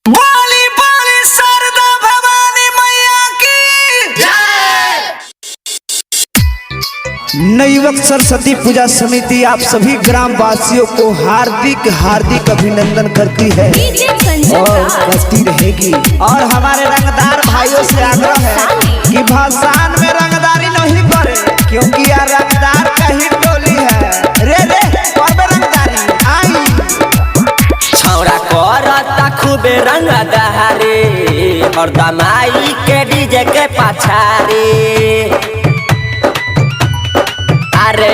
बोली बोली शारदा भवानी मैया की जय। नवयुवक सरस्वती पूजा समिति आप सभी ग्राम वासियों को हार्दिक हार्दिक अभिनंदन करती है और करती रहेगी। और हमारे रंगदार भाइयों से आग्रह है कि भाषण में रंगदारी नहीं करे, क्योंकि यह रंगदार का ही टोली है। रे रे रंगदारी आई छौड़ा करता खूबे रंगदारी और दमाई के डीजे के पछारी। अरे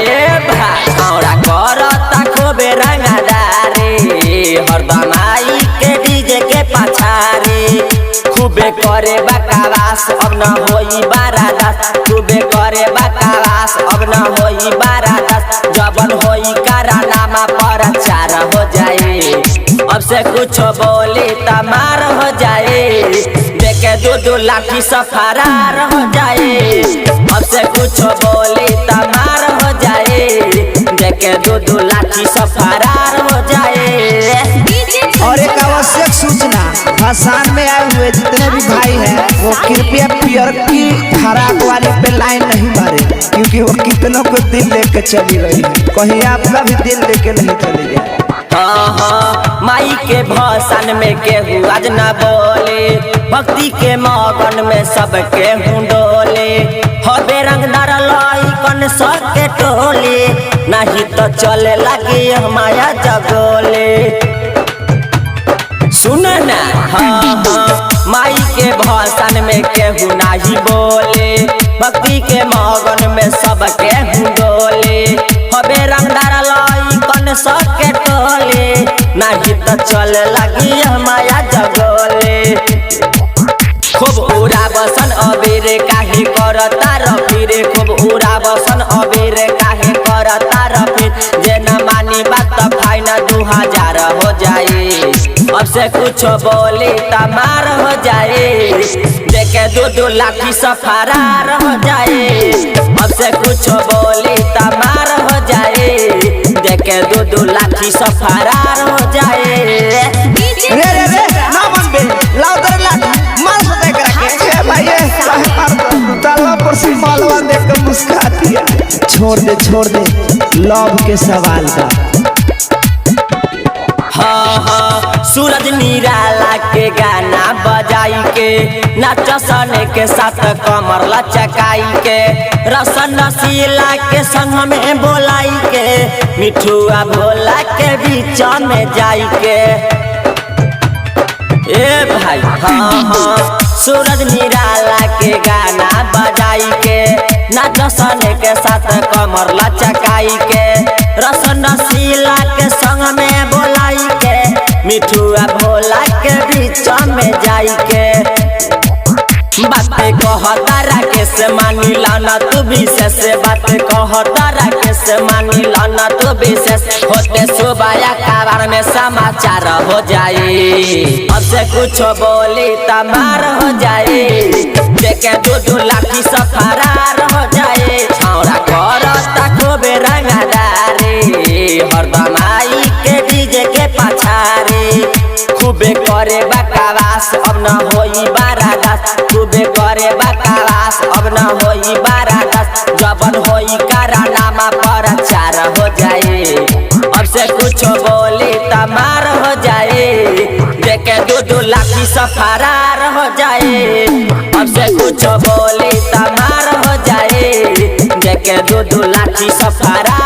भाई छौड़ा करता खूबे रंगदारी और दमाई के डीजे के पछारी। खूबे करे बकवास अब न होई बारादास, खूबे करे बकवास अब न होई बारादास। जबन होई करानामा प्रचार हो जाए, अब से कुछ बोली तमार हो जाए। देखे दो लाठी से फरार हो जाए, अब से कुछ बोली तमार हो जाए। देखे दो लाठी से फरार हो जाए। और एक आवश्यक सूचना, भाषण में आए हुए जितने भी भाई हैं वो कृपया पियर की फराक वाले पे लाइन नहीं मारे, क्योंकि वो कितनों को दिल लेके चली रही है। कहीं आपका भी दिल लेके नहीं चली जाए। हाँ, माई के भाषण में केहू आज न बोले, भक्ति के मगन में सब केहू डोले। हबे रंगदार लइकन सबके टोले, नहीं तो चले लगे माया जगोले। सुन ना हाँ, माई के भाषण में केहू नहीं बोले, भक्ति के मगन में सब केहू डोले। हबे रंगदार लइकन सबके टोले, नहीं तो चल लगी माया जगोले। खूब उड़ा बसन अबीर काहे करता रफिरे, खूब उड़ा बसन अबीर काहे करता रफिर। जे न मानी बात फाइन 2000 हो जाए, अब से कुछ बोली तमार हो जाए। देखे दो लाठी से फरार हो जाए, अब से कुछ बोली तमार हो जाए। देखे दो लाठी से फरार हो जाए। रे रे रे ना मन बे लाउदर लाठी मार सदा करके ए भाई काहे मार दो ताला पर से मालवा देख के मुस्कुराती है। छोड़ दे लव के सवाल का। हाँ, सूरज निराला के गाना बजाई के, नाचसन के साथ कमर लचकाई के, रसन नसीला के संग में बोलाई के, मिठुआ भोला के बीच में जाई के। ए भाई हाँ, सूरज निराला के गाना बजाई के, नाचसन के साथ कमर लचकाई के, रसन नसीला के संग में बोलाई के, मिठुआ भोला के बीच में जाई के। बातें कहता राकेश मानी लाना तू विशेष, बातें कहता राकेश मानी लाना तू विशेष। होते सुबाया काबार में समाचार हो जाए, अब से कुछ बोली तमार हो जाए। देखे दो लाठी से फरार हो जाए। छौड़ा करता खूबे रंगदारी हरदम आई के डीजे के पछारी। खूबे करे बकवास अब न होई बारादास, खूबे करे बकवास अब न होई बारादास। जबन होई करानामा प्रचार हो जाए, अब से कुछ बोली तमार हो जाए। देखे दो लाठी से फरार हो जाए, अब से कुछ बोली तमार हो जाए। देखे दो लाठी से फरार